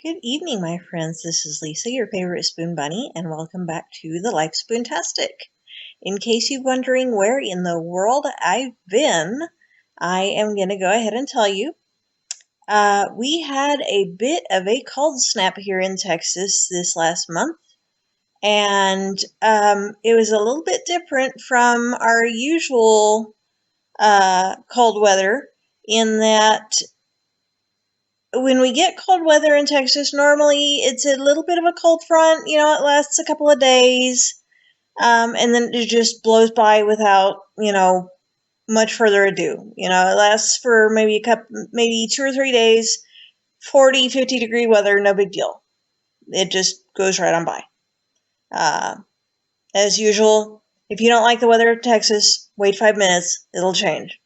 Good evening, my friends. This is Lisa, your favorite spoon bunny, and welcome back to the Life Spoontastic. In case you're wondering where in the world I've been, I am going to go ahead and tell you. We had a bit of a cold snap here in Texas this last month, and it was a little bit different from our usual cold weather in that when we get cold weather in Texas, normally it's a little bit of a cold front. It lasts a couple of days, and then it just blows by without, much further ado. It lasts for maybe 2 or 3 days, 40, 50 degree weather, no big deal. It just goes right on by. As usual, if you don't like the weather in Texas, wait 5 minutes, it'll change.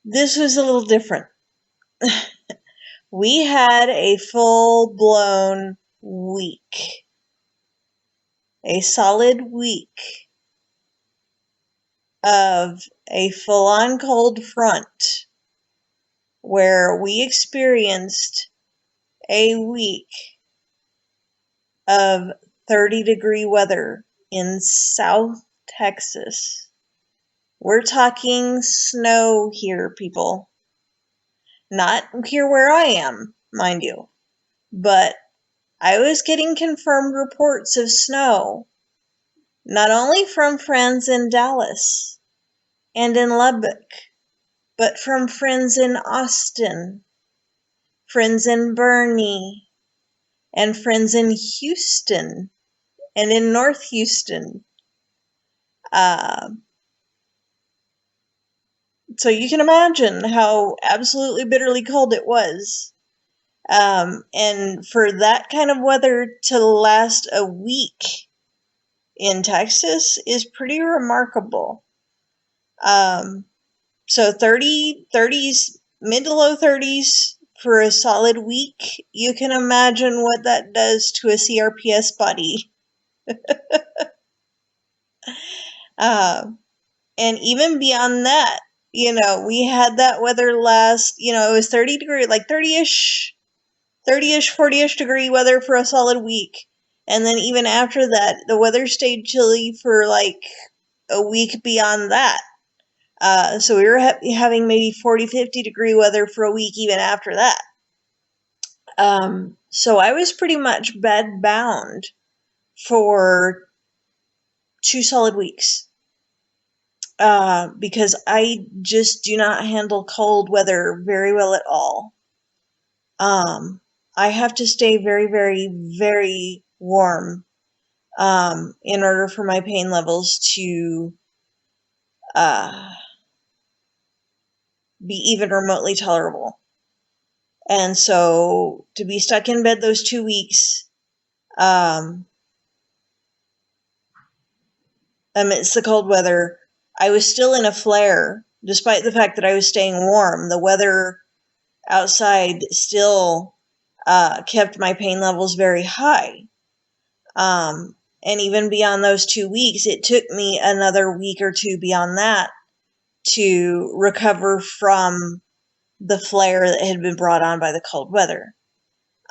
This was a little different. We had a full-blown week, a solid week of a full-on cold front where we experienced a week of 30-degree weather in South Texas. We're talking snow here, people. Not here where I am, mind you, but I was getting confirmed reports of snow, not only from friends in Dallas and in Lubbock, but from friends in Austin, friends in Boerne, and friends in Houston and in North Houston. So you can imagine how absolutely bitterly cold it was. And for that kind of weather to last a week in Texas is pretty remarkable. So 30s, mid to low 30s for a solid week. You can imagine what that does to a CRPS body. And even beyond that, we had that weather last, it was 30 degree, like 30-ish, 40-ish degree weather for a solid week. And then even after that, the weather stayed chilly for like a week beyond that. So we were having maybe 40, 50 degree weather for a week even after that. So I was pretty much bed bound for 2 solid weeks. Because I just do not handle cold weather very well at all. I have to stay very, very, very warm in order for my pain levels to be even remotely tolerable. And so to be stuck in bed those 2 weeks amidst the cold weather, I was still in a flare, despite the fact that I was staying warm. The weather outside still kept my pain levels very high. And even beyond those 2 weeks, it took me another week or two beyond that to recover from the flare that had been brought on by the cold weather.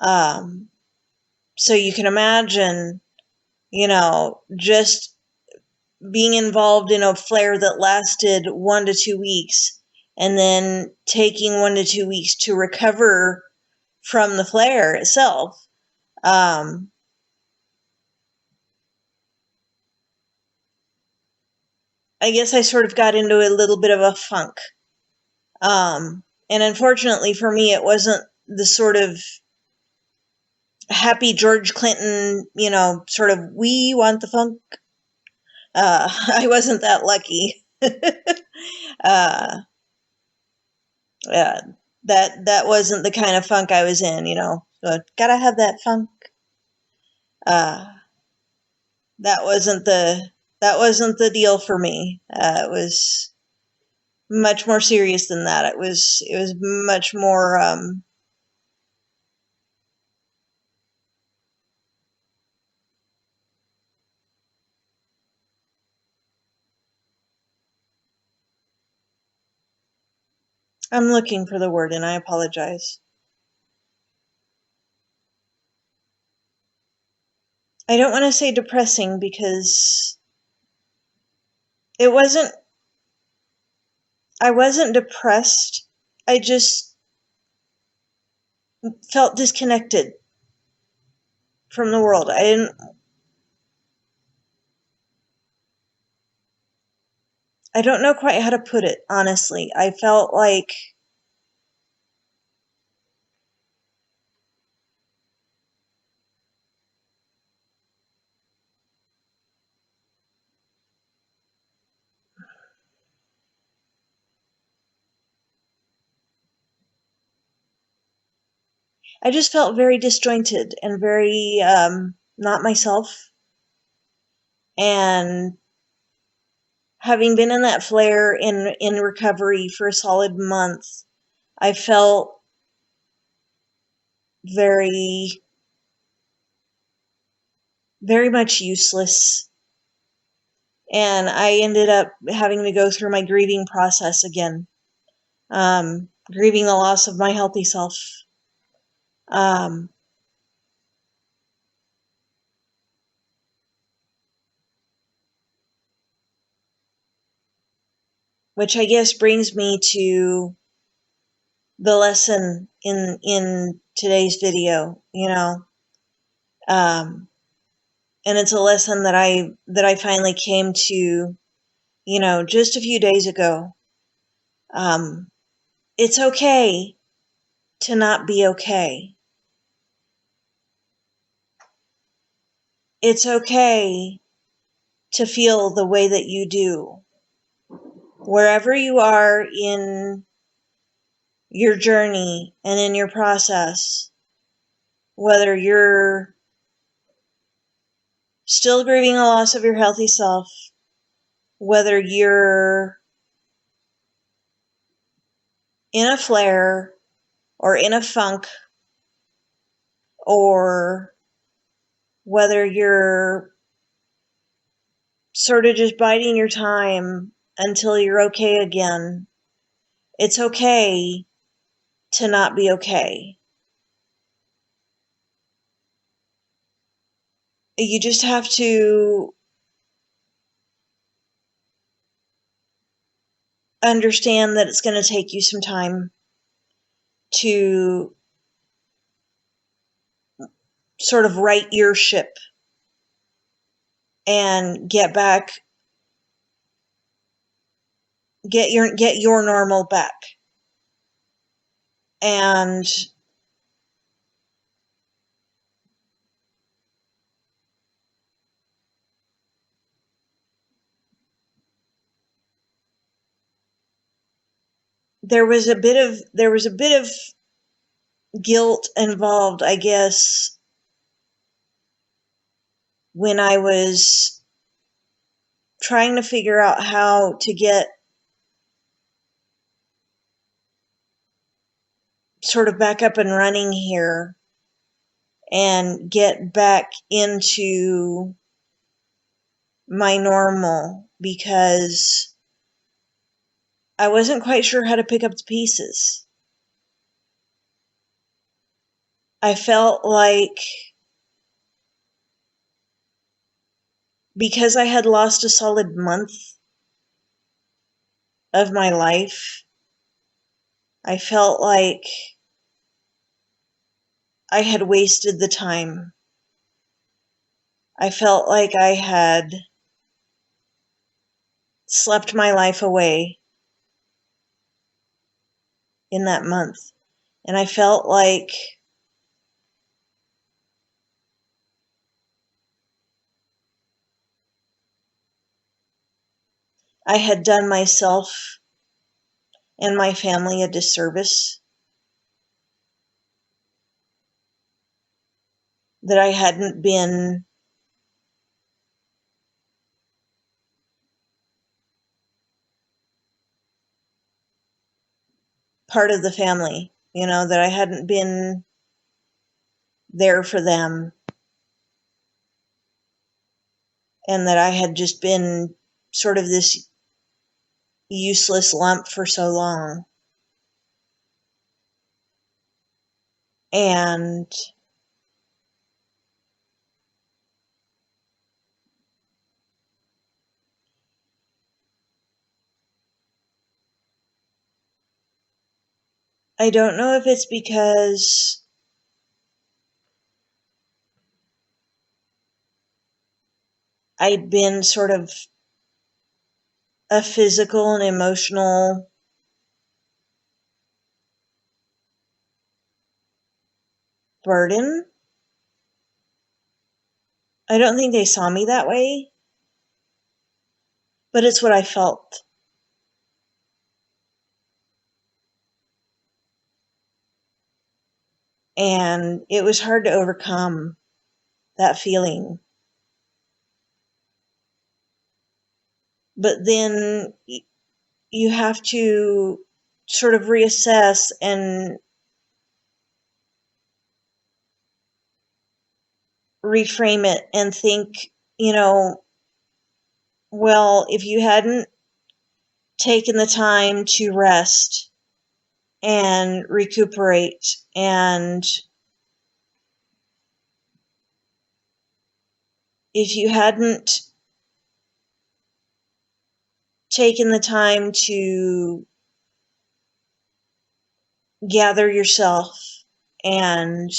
So you can imagine, just being involved in a flare that lasted 1 to 2 weeks and then taking 1 to 2 weeks to recover from the flare itself. I guess I sort of got into a little bit of a funk. And unfortunately for me, it wasn't the sort of happy George Clinton, sort of, we want the funk. I wasn't that lucky. That wasn't the kind of funk I was in, So gotta have that funk. That wasn't the deal for me. It was much more serious than that. It was much more I'm looking for the word and I apologize. I don't want to say depressing because I wasn't depressed. I just felt disconnected from the world. I don't know quite how to put it, honestly. I felt like I just felt very disjointed and very not myself. And having been in that flare in recovery for a solid month, I felt very, very much useless. And I ended up having to go through my grieving process again, grieving the loss of my healthy self. Which I guess brings me to the lesson in today's video, and it's a lesson that I finally came to, just a few days ago. It's okay to not be okay. It's okay to feel the way that you do. Wherever you are in your journey and in your process, whether you're still grieving the loss of your healthy self, whether you're in a flare or in a funk, or whether you're sort of just biding your time until you're okay again, it's okay to not be okay. You just have to understand that it's going to take you some time to sort of right your ship and get your normal back. And there was a bit of guilt involved, I guess, when I was trying to figure out how to get sort of back up and running here and get back into my normal, because I wasn't quite sure how to pick up the pieces. I felt like because I had lost a solid month of my life, I felt like I had wasted the time. I felt like I had slept my life away in that month. And I felt like I had done myself and my family a disservice, that I hadn't been part of the family, that I hadn't been there for them, and that I had just been sort of this useless lump for so long. And I don't know if it's because I'd been sort of a physical and emotional burden. I don't think they saw me that way, but it's what I felt. And it was hard to overcome that feeling. But then you have to sort of reassess and reframe it and think, well, if you hadn't taken the time to rest and recuperate, and if you hadn't taken the time to gather yourself and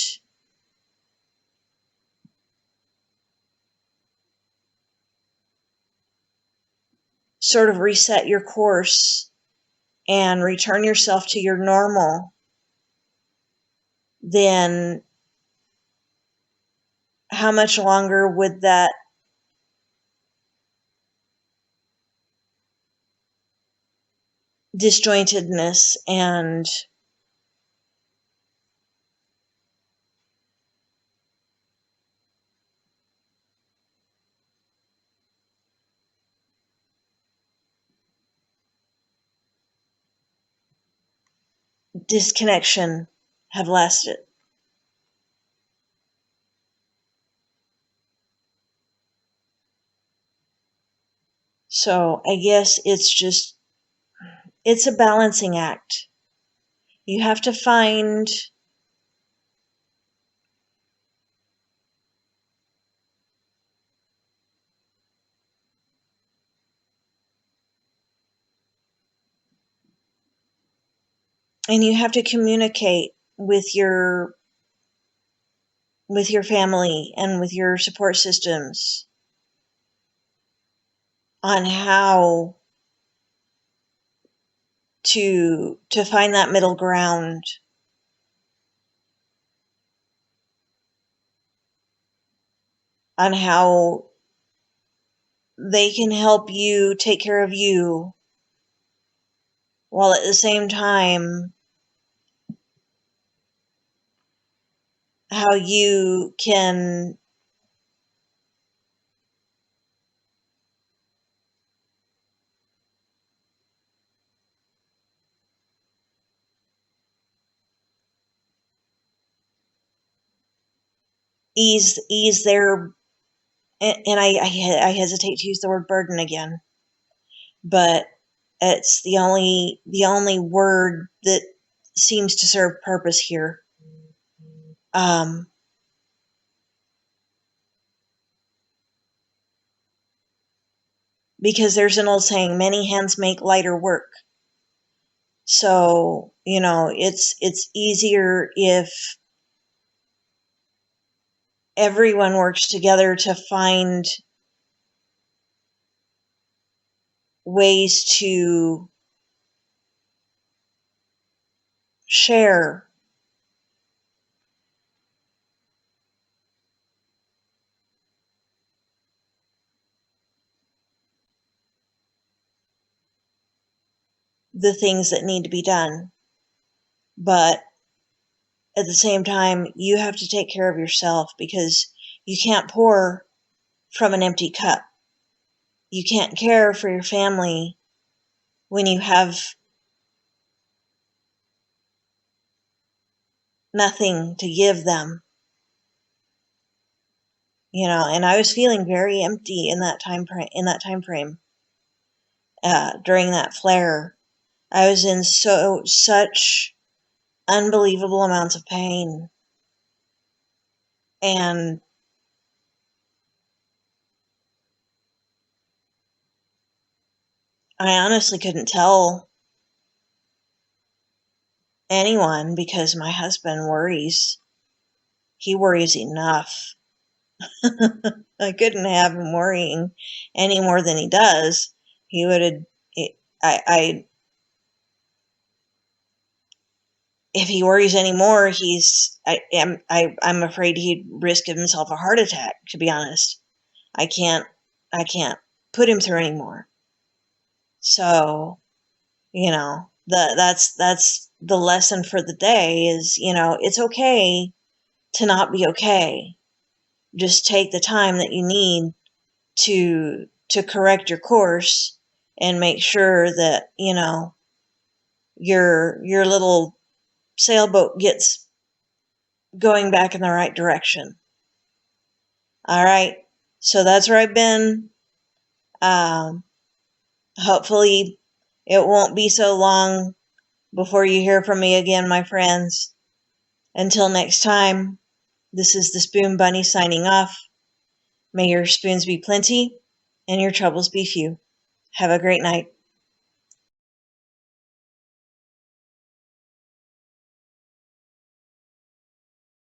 sort of reset your course and return yourself to your normal, then how much longer would that disjointedness and disconnection have lasted? So I guess it's a balancing act. You have to find and you have to communicate with your family and with your support systems on how to find that middle ground, on how they can help you take care of you while at the same time how you can ease their, and I hesitate to use the word burden again, but it's the only word that seems to serve purpose here. Um, because there's an old saying, many hands make lighter work. So, it's easier if everyone works together to find ways to share the things that need to be done. But at the same time, you have to take care of yourself, because you can't pour from an empty cup. You can't care for your family when you have nothing to give them. And I was feeling very empty in that time frame. During that flare, I was in such unbelievable amounts of pain, and I honestly couldn't tell anyone because my husband worries. He worries enough. I couldn't have him worrying any more than he does. He would have, if he worries anymore, I'm afraid he'd risk himself a heart attack, to be honest. I can't put him through anymore. So, that's the lesson for the day is, it's okay to not be okay. Just take the time that you need to correct your course and make sure that, your little sailboat gets going back in the right direction. All right. So that's where I've been. Hopefully it won't be so long before you hear from me again, my friends. Until next time, this is the Spoon Bunny signing off. May your spoons be plenty and your troubles be few. Have a great night.